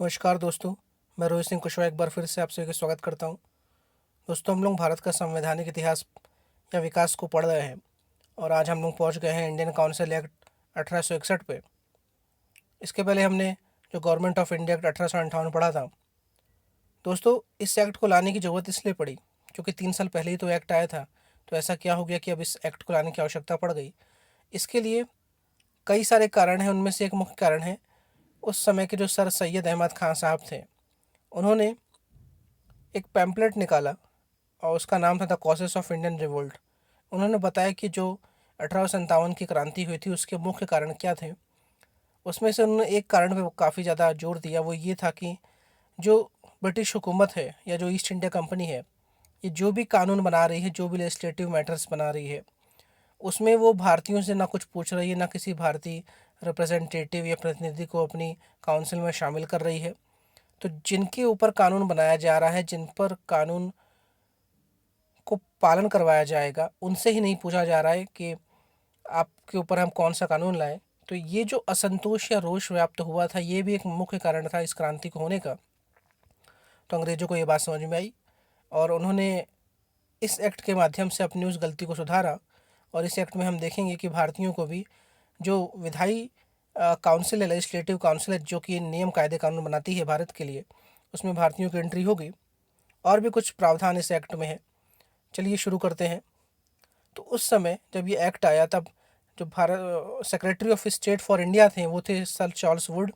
नमस्कार दोस्तों, मैं रोहित सिंह कुशवाहा एक बार फिर से आप सभी का स्वागत करता हूं। दोस्तों, हम लोग भारत का संवैधानिक इतिहास या विकास को पढ़ रहे हैं और आज हम लोग पहुंच गए हैं इंडियन काउंसिल एक्ट 1861 पे। इसके पहले हमने जो गवर्नमेंट ऑफ इंडिया एक्ट 1858 पढ़ा था। दोस्तों, इस एक्ट को लाने की ज़रूरत इसलिए पड़ी क्योंकि 3 साल पहले ही तो एक्ट आया था। तो ऐसा क्या हो गया कि अब इस एक्ट को लाने की आवश्यकता पड़ गई। इसके लिए कई सारे कारण हैं, उनमें से एक मुख्य कारण है उस समय के जो सर सैयद अहमद खान साहब थे। उन्होंने एक पैम्पलेट निकाला और उसका नाम था the causes of Indian revolt. उन्होंने बताया कि जो 1857 की क्रांति हुई थी उसके मुख्य कारण क्या थे। उसमें से उन्होंने एक कारण पे काफ़ी ज़्यादा जोर दिया, वो ये था कि जो ब्रिटिश हुकूमत है या जो ईस्ट इंडिया कंपनी है, ये जो भी कानून बना रही है, जो भी लेजिस्लेटिव मैटर्स बना रही है, उसमें वो भारतीयों से ना कुछ पूछ रही है, ना किसी भारतीय रिप्रेजेंटेटिव या प्रतिनिधि को अपनी काउंसिल में शामिल कर रही है। तो जिनके ऊपर कानून बनाया जा रहा है, जिन पर कानून को पालन करवाया जाएगा, उनसे ही नहीं पूछा जा रहा है कि आपके ऊपर हम कौन सा कानून लाएं। तो ये जो असंतोष या रोष व्याप्त हुआ था, ये भी एक मुख्य कारण था इस क्रांति को होने का। तो अंग्रेज़ों को ये बात समझ में आई और उन्होंने इस एक्ट के माध्यम से अपनी उस गलती को सुधारा। और इस एक्ट में हम देखेंगे कि भारतीयों को भी जो विधायी काउंसिल है, लेजिस्लेटिव काउंसिल है, जो कि नियम कायदे कानून बनाती है भारत के लिए, उसमें भारतीयों की एंट्री होगी। और भी कुछ प्रावधान इस एक्ट में है। चलिए शुरू करते हैं। तो उस समय जब ये एक्ट आया, तब जो Bharat secretary of state for India थे वो थे सर चार्ल्स वुड।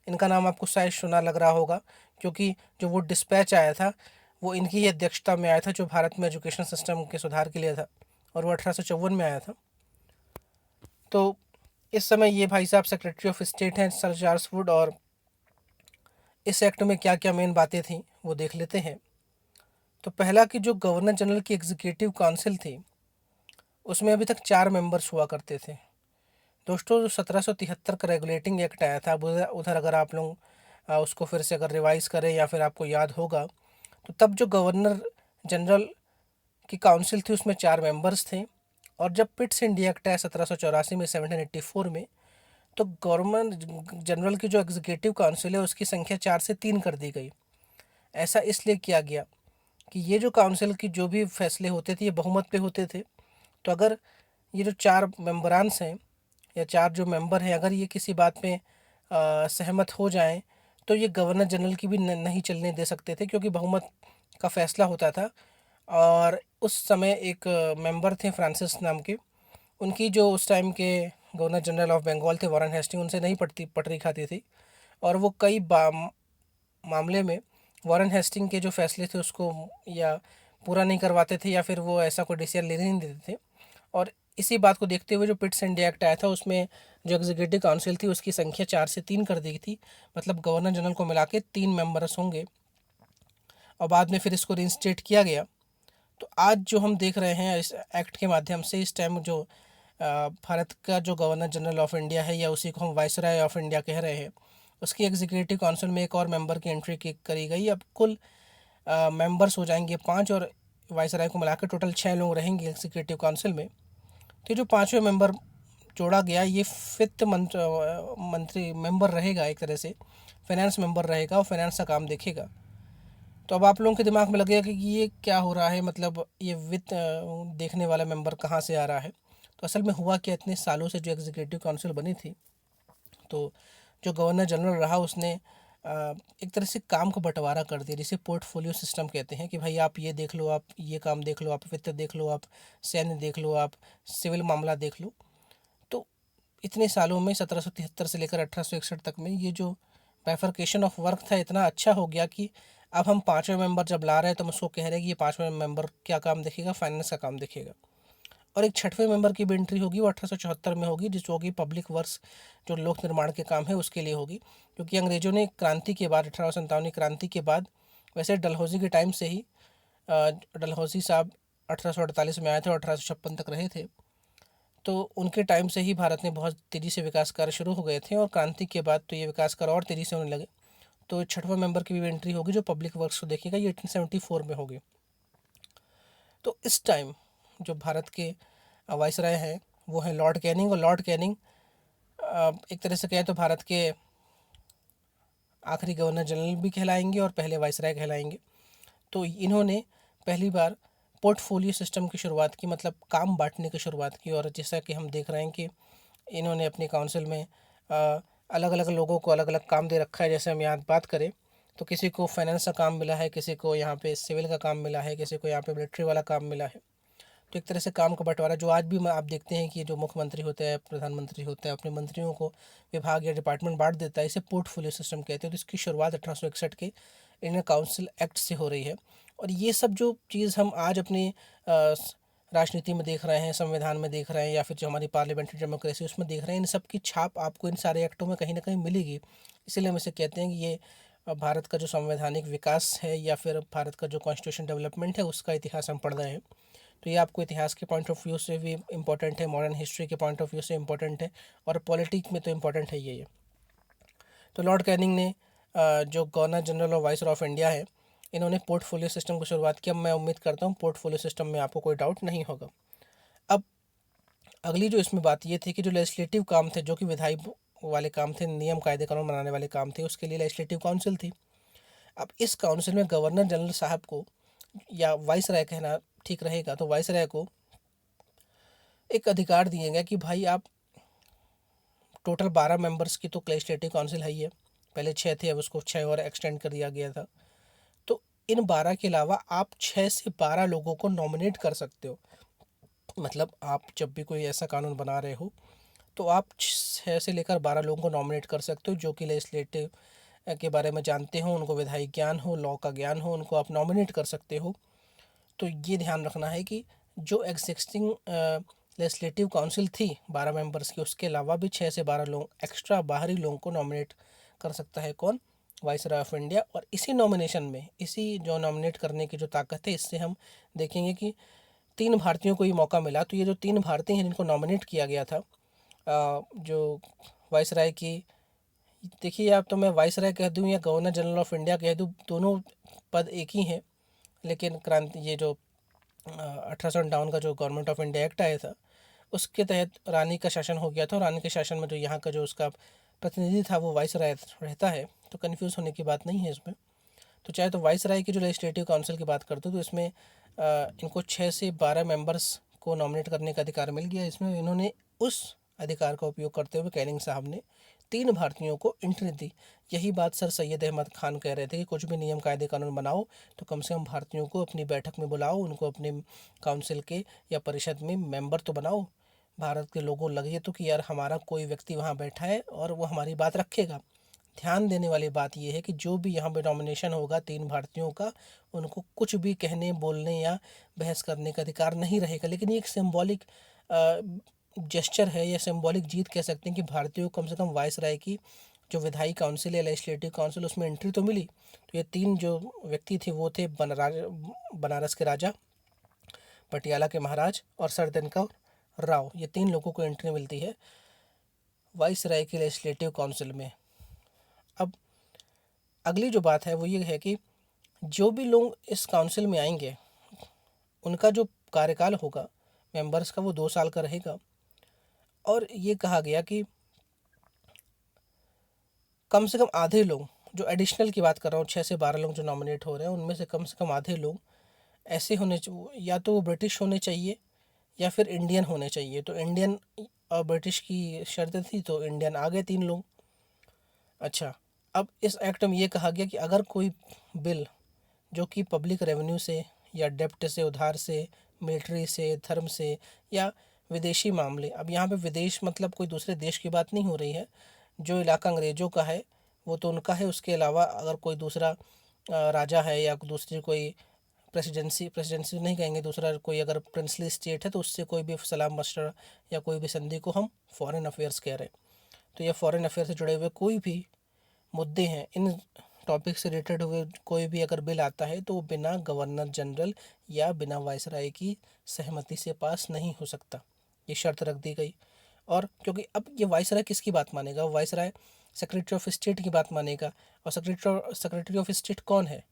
इनका नाम आपको शायद सुना लग रहा होगा, क्योंकि जो वुड डिस्पैच आया था वो इनकी ही अध्यक्षता में आया था, जो भारत में एजुकेशन सिस्टम के सुधार के लिए था, और वो 1854 में आया था। तो इस समय ये भाई साहब सेक्रेटरी ऑफ स्टेट हैं, सर चार्ल्स वुड। और इस एक्ट में क्या क्या मेन बातें थी वो देख लेते हैं। तो पहला कि जो गवर्नर जनरल की एग्जीक्यूटिव काउंसिल थी, उसमें अभी तक 4 मेंबर्स हुआ करते थे। दोस्तों, जो 1773 का रेगुलेटिंग एक्ट आया था, अब उधर उधर अगर आप लोग उसको फिर से अगर रिवाइज़ करें या फिर आपको याद होगा, तो तब जो गवर्नर जनरल की काउंसिल थी उसमें 4 मेंबर्स थे। और जब पिट्स इंडिया एक्ट आया 1784 में, 1784 में, तो गवर्नर जनरल की जो एग्जीक्यूटिव काउंसिल है उसकी संख्या 4 से 3 कर दी गई। ऐसा इसलिए किया गया कि ये जो काउंसिल की जो भी फैसले होते थे ये बहुमत पे होते थे। तो अगर ये जो 4 मेंबरान्स हैं या 4 जो मेंबर हैं, अगर ये किसी बात में सहमत हो जाएं, तो ये गवर्नर जनरल की भी नहीं चलने दे सकते थे, क्योंकि बहुमत का फैसला होता था। और उस समय एक मेंबर थे फ्रांसिस नाम के, उनकी जो उस टाइम के गवर्नर जनरल ऑफ बंगाल थे वॉरेन हेस्टिंग, उनसे नहीं पटरी खाती थी। और वो कई मामले में वॉरेन हेस्टिंग के जो फैसले थे उसको या पूरा नहीं करवाते थे, या फिर वो ऐसा कोई डिसीजन लेने नहीं देते थे। और इसी बात को देखते हुए जो पिट्स इंडिया एक्ट आया था, उसमें जो एग्जीक्यूटिव काउंसिल थी उसकी संख्या 4 से 3 कर दी गई थी। मतलब गवर्नर जनरल को मिला के 3 मेंबर्स होंगे। और बाद में फिर इसको रिइंस्टेट किया गया। तो आज जो हम देख रहे हैं इस एक्ट के माध्यम से, इस टाइम जो भारत का जो गवर्नर जनरल ऑफ इंडिया है, या उसी को हम वाइसराय ऑफ इंडिया कह रहे हैं, उसकी एग्जीक्यूटिव काउंसिल में एक और मेंबर की एंट्री करी गई। अब कुल मेंबर्स हो जाएंगे 5, और वाइसराय को मिलाकर टोटल 6 लोग रहेंगे एग्जीक्यूटिव काउंसिल में। तो जो 5वें मेंबर जोड़ा गया, ये वित्त मंत्री मेंबर रहेगा, एक तरह से फाइनेंस मेंबर रहेगा और फाइनेंस का काम देखेगा। तो अब आप लोगों के दिमाग में लगेगा कि ये क्या हो रहा है, मतलब ये वित्त देखने वाला मेंबर कहाँ से आ रहा है। तो असल में हुआ क्या, इतने सालों से जो एग्जीक्यूटिव काउंसिल बनी थी, तो जो गवर्नर जनरल रहा उसने एक तरह से काम को बंटवारा कर दिया, जिसे पोर्टफोलियो सिस्टम कहते हैं, कि भाई आप ये देख लो, आप ये काम देख लो, आप वित्त देख लो, आप सैन्य देख लो, आप सिविल मामला देख लो। तो इतने सालों में 1773 से लेकर 1861 तक में ये जो बाइफरकेशन ऑफ वर्क था इतना अच्छा हो गया कि अब हम 5वें मेंबर जब ला रहे हैं तो हम उसको कह रहे हैं कि ये 5वें मेंबर क्या काम देखेगा, फाइनेंस का काम देखेगा। और एक 6वें मेंबर की भी एंट्री होगी, वो 1874 में होगी, जिसको होगी पब्लिक वर्क्स, जो लोक निर्माण के काम है उसके लिए होगी। क्योंकि अंग्रेजों ने क्रांति के बाद, 1857 क्रांति के बाद, वैसे डलहौजी के टाइम से ही डलहौजी साहब 1848 में आए थे और 1856 तक रहे थे। तो उनके टाइम से ही भारत में बहुत तेज़ी से विकास कार्य शुरू हो गए थे, और क्रांति के बाद तो ये विकास कार्य और तेज़ी से होने लगे। तो 6वें मेंबर की भी एंट्री होगी जो पब्लिक वर्क्स को देखेगा, ये 1874 में होगी। तो इस टाइम जो भारत के वाइसराय हैं वो हैं लॉर्ड कैनिंग। और लॉर्ड कैनिंग एक तरह से कहें तो भारत के आखिरी गवर्नर जनरल भी कहलाएंगे और पहले वाइसराय कहलाएंगे। तो इन्होंने पहली बार पोर्टफोलियो सिस्टम की शुरुआत की, मतलब काम बांटने की शुरुआत की। और जैसा कि हम देख रहे हैं कि इन्होंने अपनी काउंसिल में अलग अलग लोगों को अलग अलग काम दे रखा है। जैसे हम यहाँ बात करें तो किसी को फाइनेंस का काम मिला है, किसी को यहाँ पे सिविल का काम मिला है, किसी को यहाँ पे मिलिट्री वाला काम मिला है। तो एक तरह से काम का बंटवारा जो आज भी आप देखते हैं कि जो मुख्यमंत्री होते हैं, प्रधानमंत्री होते हैं, अपने मंत्रियों को विभाग या डिपार्टमेंट बांट देता है, इसे पोर्टफोलियो सिस्टम कहते हैं। तो इसकी शुरुआत 1861 के इंडियन काउंसिल एक्ट से हो रही है। और ये सब जो चीज़ हम आज अपनी राजनीति में देख रहे हैं, संविधान में देख रहे हैं, या फिर जो हमारी पार्लियामेंट्री डेमोक्रेसी उसमें देख रहे हैं, इन सब की छाप आपको इन सारे एक्टों में कहीं ना कहीं मिलेगी। इसीलिए हम इसे कहते हैं कि ये भारत का जो संवैधानिक विकास है या फिर भारत का जो कॉन्स्टिट्यूशन डेवलपमेंट है उसका इतिहास हम पढ़ रहे हैं। तो ये आपको इतिहास के पॉइंट ऑफ व्यू से भी इम्पोर्टेंट है, मॉडर्न हिस्ट्री के पॉइंट ऑफ व्यू से इम्पोर्टेंट है, और पॉलिटिक्स में तो इम्पोर्टेंट है ये। तो लॉर्ड कैनिंग ने जो गवर्नर जनरल और वाइसरॉय ऑफ इंडिया है, इन्होंने पोर्टफोलियो सिस्टम की शुरुआत की। अब मैं उम्मीद करता हूँ पोर्टफोलियो सिस्टम में आपको कोई डाउट नहीं होगा। अब अगली जो इसमें बात ये थी कि जो लेजिस्लेटिव काम थे, जो कि विधायी वाले काम थे, नियम कायदे कानून बनाने वाले काम थे, उसके लिए लेजिस्लेटिव काउंसिल थी। अब इस काउंसिल में गवर्नर जनरल साहब को, या वाइसराय कहना ठीक रहेगा, तो वाइसराय को एक अधिकार दिए गए कि भाई आप टोटल 12 मेंबर्स की तो लेजिस्लेटिव काउंसिल है ही है, पहले 6 थे, अब उसको 6 और एक्सटेंड कर दिया गया था। तो इन 12 के अलावा आप 6 से 12 लोगों को नॉमिनेट कर सकते हो। मतलब आप जब भी कोई ऐसा कानून बना रहे हो तो आप 6 से लेकर 12 लोगों को नॉमिनेट कर सकते हो जो कि लेजिस्लेटिव के बारे में जानते हो, उनको विधायी ज्ञान हो, लॉ का ज्ञान हो, उनको आप नॉमिनेट कर सकते हो। तो ये ध्यान रखना है कि जो एग्जिस्टिंग लेजिस्लेटिव काउंसिल थी 12 मेंबर्स की, उसके अलावा भी 6 से 12 लोग एक्स्ट्रा बाहरी लोगों को नॉमिनेट कर सकता है। कौन? Viceroy of India. और इसी नॉमिनेशन में, इसी जो नॉमिनेट करने की जो ताकत है, इससे हम देखेंगे कि 3 भारतीयों को ये मौका मिला। तो ये जो 3 भारतीय हैं जिनको नॉमिनेट किया गया था जो वाइसराय की, देखिए आप, तो मैं वाइसराय कह दूं या गवर्नर जनरल ऑफ इंडिया कह दूं, दोनों पद एक ही हैं। लेकिन क्रांति, ये जो 1857 का जो गवर्नमेंट ऑफ इंडिया एक्ट आया था, उसके तहत रानी का शासन हो गया था। और रानी के शासन में जो यहाँ का जो उसका प्रतिनिधि था वो वाइसराय रहता है। तो कन्फ्यूज़ होने की बात नहीं है इसमें। तो चाहे तो वाइसराय की जो लेजिस्लेटिव काउंसिल की बात करते हो, तो इसमें इनको 6 से 12 मेंबर्स को नॉमिनेट करने का अधिकार मिल गया। इसमें इन्होंने उस अधिकार का उपयोग करते हुए कैनिंग साहब ने 3 भारतीयों को एंट्री दी। यही बात सर सैयद अहमद खान कह रहे थे कि कुछ भी नियम कायदे कानून बनाओ तो कम से कम भारतीयों को अपनी बैठक में बुलाओ, उनको अपने काउंसिल के या परिषद में मेंबर तो बनाओ। भारत के लोगों लगे तो कि यार हमारा कोई व्यक्ति वहाँ बैठा है और वो हमारी बात रखेगा। ध्यान देने वाली बात यह है कि जो भी यहाँ पे नॉमिनेशन होगा 3 भारतीयों का, उनको कुछ भी कहने, बोलने या बहस करने का अधिकार नहीं रहेगा। लेकिन ये एक सिंबॉलिक जेस्चर है या सिंबॉलिक जीत कह सकते हैं कि भारतीयों को कम से कम वाइसराय की जो विधायी काउंसिल या लेजिस्लेटिव काउंसिल, उसमें एंट्री तो मिली। तो ये 3 जो व्यक्ति थे वो थे बनारस के राजा, पटियाला के महाराज और सरदन का राव। ये 3 लोगों को एंट्री मिलती है वाइसराय के लेजिस्लेटिव काउंसिल में। अब अगली जो बात है वो ये है कि जो भी लोग इस काउंसिल में आएंगे उनका जो कार्यकाल होगा मेंबर्स का, वो 2 साल का रहेगा। और ये कहा गया कि कम से कम आधे लोग, जो एडिशनल की बात कर रहा हूँ, 6 से 12 लोग जो नॉमिनेट हो रहे हैं, उनमें से कम आधे लोग ऐसे होने चाहिए, या तो वो ब्रिटिश होने चाहिए या फिर इंडियन होने चाहिए। तो इंडियन और ब्रिटिश की शर्त थी, तो इंडियन आ गए 3 लोग। अच्छा, अब इस एक्ट में ये कहा गया कि अगर कोई बिल जो कि पब्लिक रेवेन्यू से या डेप्ट से, उधार से, मिलिट्री से, धर्म से या विदेशी मामले, अब यहाँ पे विदेश मतलब कोई दूसरे देश की बात नहीं हो रही है, जो इलाका अंग्रेज़ों का है वो तो उनका है। उसके अलावा अगर कोई दूसरा राजा है या दूसरी कोई प्रेसिडेंसी नहीं कहेंगे, दूसरा कोई अगर प्रिंसली स्टेट है तो उससे कोई भी सलाह मशवरा या कोई भी संधि को हम फॉरेन अफेयर्स कह रहे हैं। तो ये फॉरेन अफेयर से जुड़े हुए कोई भी मुद्दे हैं, इन टॉपिक से रिलेटेड हुए कोई भी अगर बिल आता है तो वो बिना गवर्नर जनरल या बिना वाइसराय की सहमति से पास नहीं हो सकता, ये शर्त रख दी गई। और क्योंकि अब ये वाइसराय किसकी बात मानेगा? वाइसराय सेक्रेटरी ऑफ स्टेट की बात मानेगा। और सेक्रेटरी ऑफ स्टेट कौन है?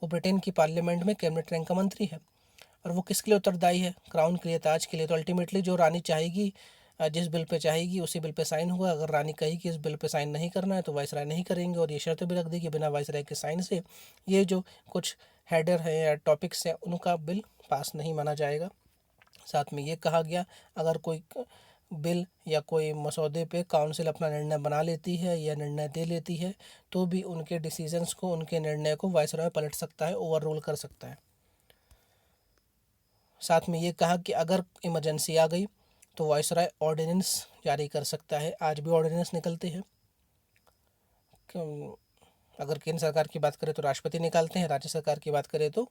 वो ब्रिटेन की पार्लियामेंट में कैबिनेट रैंक का मंत्री है। और वो किसके लिए उत्तरदायी है? क्राउन के लिए, ताज के लिए। तो अल्टीमेटली जो रानी चाहेगी जिस बिल पे चाहेगी उसी बिल पे साइन होगा। अगर रानी कही कि इस बिल पे साइन नहीं करना है तो वाइसराय नहीं करेंगे, और ये शर्त भी रख दी कि बिना वाइसराय के साइन से ये जो कुछ हेडर है या टॉपिक्स हैं उनका बिल पास नहीं माना जाएगा। साथ में ये कहा गया, अगर कोई बिल या कोई मसौदे पे काउंसिल अपना निर्णय बना लेती है या निर्णय दे लेती है तो भी उनके डिसीजंस को, उनके निर्णय को वाइसरॉय पलट सकता है, ओवर रूल कर सकता है। साथ में ये कहा कि अगर इमरजेंसी आ गई तो वाइसरॉय ऑर्डिनेंस जारी कर सकता है। आज भी ऑर्डिनेंस निकलते हैं। अगर केंद्र सरकार की बात करें तो राष्ट्रपति निकालते हैं, राज्य सरकार की बात करें तो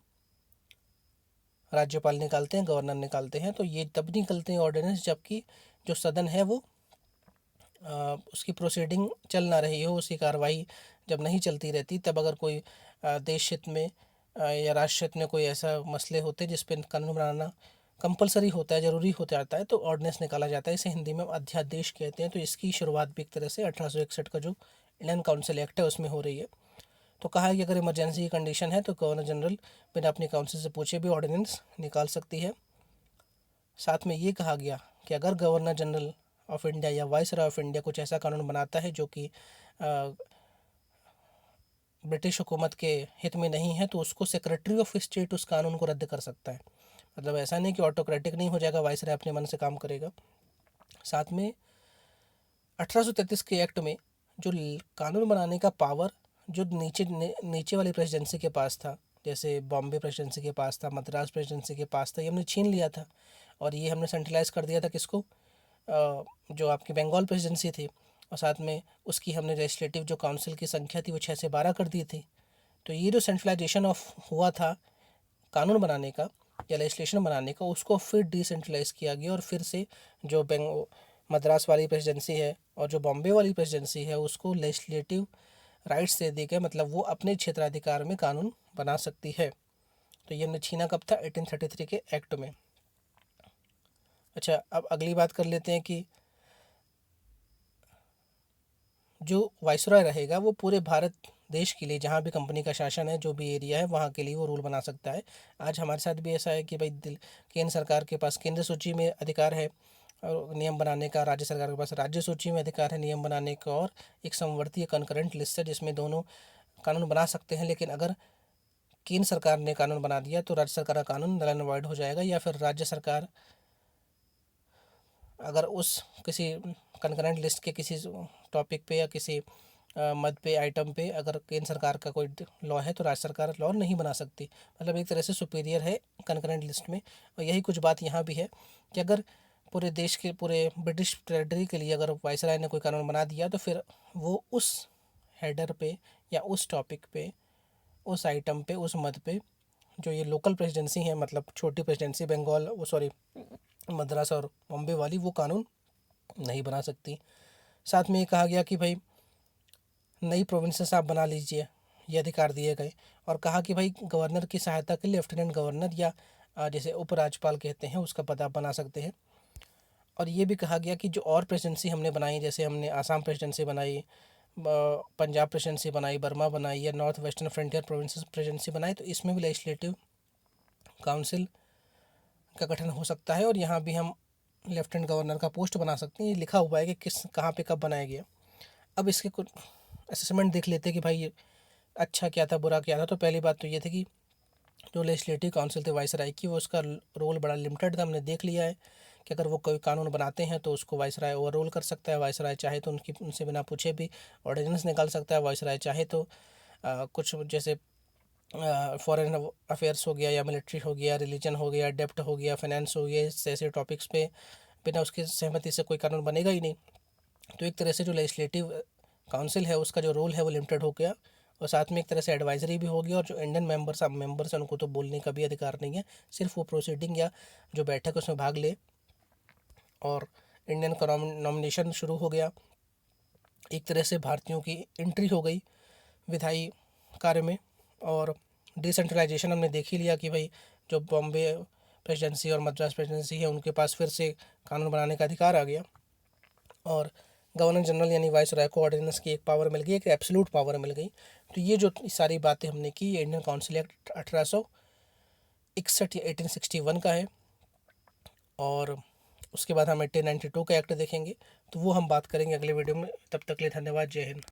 राज्यपाल निकालते हैं, गवर्नर निकालते हैं। तो ये तब निकलते हैं ऑर्डिनेंस जबकि जो सदन है वो उसकी प्रोसीडिंग चल ना रही हो, उसकी कार्रवाई जब नहीं चलती रहती तब अगर कोई देश हित में या राष्ट्र हित में कोई ऐसा मसले होते हैं जिस पर कानून बनाना कंपलसरी होता है, ज़रूरी हो जाता है, तो ऑर्डिनेंस निकाला जाता है। इसे हिंदी में अध्यादेश कहते हैं। तो इसकी शुरुआत भी एक तरह से 1861 का जो इंडियन काउंसिल एक्ट है उसमें हो रही है। तो कहा है कि अगर इमरजेंसी की कंडीशन है तो गवर्नर जनरल बिना अपनी काउंसिल से पूछे भी ऑर्डिनेंस निकाल सकती है। साथ में ये कहा गया कि अगर गवर्नर जनरल ऑफ इंडिया या वाइसरॉय ऑफ इंडिया कुछ ऐसा कानून बनाता है जो कि ब्रिटिश हुकूमत के हित में नहीं है तो उसको सेक्रेटरी ऑफ स्टेट उस कानून को रद्द कर सकता है। मतलब ऐसा नहीं कि ऑटोक्रेटिक नहीं हो जाएगा, वाइसरॉय अपने मन से काम करेगा। साथ में 1833 के एक्ट में जो कानून बनाने का पावर जो नीचे वाली प्रेसिडेंसी के पास था, जैसे बॉम्बे प्रेसिडेंसी के पास था, मद्रास प्रेसिडेंसी के पास था, ये हमने छीन लिया था और ये हमने सेंट्रलाइज कर दिया था किसको, जो आपकी बंगाल प्रेसिडेंसी थी। और साथ में उसकी हमने लेजिस्लेटिव जो काउंसिल की संख्या थी वो 6 से 12 कर दी थी। तो ये जो सेंट्रलाइजेशन ऑफ हुआ था कानून बनाने का या लेजिस्लेशन बनाने का, उसको फिर डिसेंट्रलाइज किया गया और फिर से जो मद्रास वाली प्रेसिडेंसी है और जो बॉम्बे वाली प्रेसिडेंसी है उसको लेजिस्लेटिव राइट्स दे दिए गए। मतलब वो अपने क्षेत्राधिकार में कानून बना सकती है। तो ये हमने छीना कब था, 1833 के एक्ट में। अच्छा, अब अगली बात कर लेते हैं कि जो वाइसरॉय रहेगा वो पूरे भारत देश के लिए, जहाँ भी कंपनी का शासन है, जो भी एरिया है वहाँ के लिए वो रूल बना सकता है। आज हमारे साथ भी ऐसा है कि भाई केंद्र सरकार के पास केंद्र सूची में अधिकार है और नियम बनाने का, राज्य सरकार के पास राज्य सूची में अधिकार है नियम बनाने का, और एक समवर्ती कंकरेंट लिस्ट है जिसमें दोनों कानून बना सकते हैं। लेकिन अगर केंद्र सरकार ने कानून बना दिया तो राज्य सरकार का कानून नल एंड वॉइड हो जाएगा, या फिर राज्य सरकार अगर उस किसी कंकरेंट लिस्ट के किसी टॉपिक पे या किसी मद पे, आइटम पे अगर केंद्र सरकार का कोई लॉ है तो राज्य सरकार लॉ नहीं बना सकती। मतलब एक तरह से सुपीरियर है कंकरेंट लिस्ट में। और यही कुछ बात यहाँ भी है कि अगर पूरे देश के, पूरे ब्रिटिश टेरिटरी के लिए अगर वाइसराय ने कोई कानून बना दिया तो फिर वो उस हेडर पे या उस टॉपिक पे, उस आइटम पे, उस मद पे, जो ये लोकल प्रेसिडेंसी है, मतलब छोटी प्रेसिडेंसी बंगाल, वो सॉरी मद्रास और बॉम्बे वाली, वो कानून नहीं बना सकती। साथ में ये कहा गया कि भाई नई प्रोविंसेस आप बना लीजिए, ये अधिकार दिए गए। और कहा कि भाई गवर्नर की सहायता के लिए लेफ्टिनेंट गवर्नर या जैसे उपराज्यपाल कहते हैं उसका पद आप बना सकते हैं। और ये भी कहा गया कि जो और प्रेसिडेंसी हमने बनाई, जैसे हमने आसाम प्रेसिडेंसी बनाई, पंजाब प्रेसिडेंसी बनाई, बर्मा बनाई, या north western frontier provinces presidency बनाई, तो इसमें भी लेजिस्लेटिव काउंसिल का गठन हो सकता है और यहाँ भी हम लेफ्टिनेंट गवर्नर का पोस्ट बना सकते हैं। ये लिखा हुआ है कि किस कहाँ पे कब बनाया गया। अब इसके कुछ असेसमेंट देख लेते हैं कि भाई ये अच्छा क्या था, बुरा क्या था। तो पहली बात तो ये थी कि जो लेजिस्लेटिव काउंसिल थे वाइसराय की, वो उसका रोल बड़ा लिमिटेड था। हमने देख लिया है कि अगर वो कोई कानून बनाते हैं तो उसको वाइसराय ओवर रोल कर सकता है। वाइसराय चाहे तो उनसे बिना पूछे भी ऑर्डिनेंस निकाल सकता है। वाइसराय चाहे तो कुछ जैसे फॉरेन अफेयर्स हो गया या मिलिट्री हो गया, रिलीजन हो गया, डेप्ट हो गया, फाइनेंस हो गया, ऐसे टॉपिक्स पे बिना उसकी सहमति से कोई कानून बनेगा ही नहीं। तो एक तरह से जो लेजिस्लेटिव काउंसिल है उसका जो रोल है वो लिमिटेड हो गया, और साथ में एक तरह से एडवाइजरी भी होगी। और जो इंडियन मेंबर्स हैं उनको तो बोलने का भी अधिकार नहीं है, सिर्फ वो प्रोसीडिंग या जो बैठक उसमें भाग ले। और इंडियन का नॉमिनेशन शुरू हो गया। एक तरह से भारतीयों की एंट्री हो गई विधायी कार्य में। और डिसेंट्रलाइजेशन हमने देख ही लिया कि भाई जो बॉम्बे प्रेसिडेंसी और मद्रास प्रेसिडेंसी है उनके पास फिर से कानून बनाने का अधिकार आ गया, और गवर्नर जनरल यानी वाइसरॉय को ऑर्डिनेंस की एक पावर मिल गई, एक एब्सोल्यूट पावर मिल गई। तो ये जो सारी बातें हमने की, ये इंडियन काउंसिल एक्ट 1861 या 1861 का है। और उसके बाद हम 1892 का एक्ट देखेंगे, तो वो हम बात करेंगे अगले वीडियो में। तब तक के लिए धन्यवाद। जय हिंद।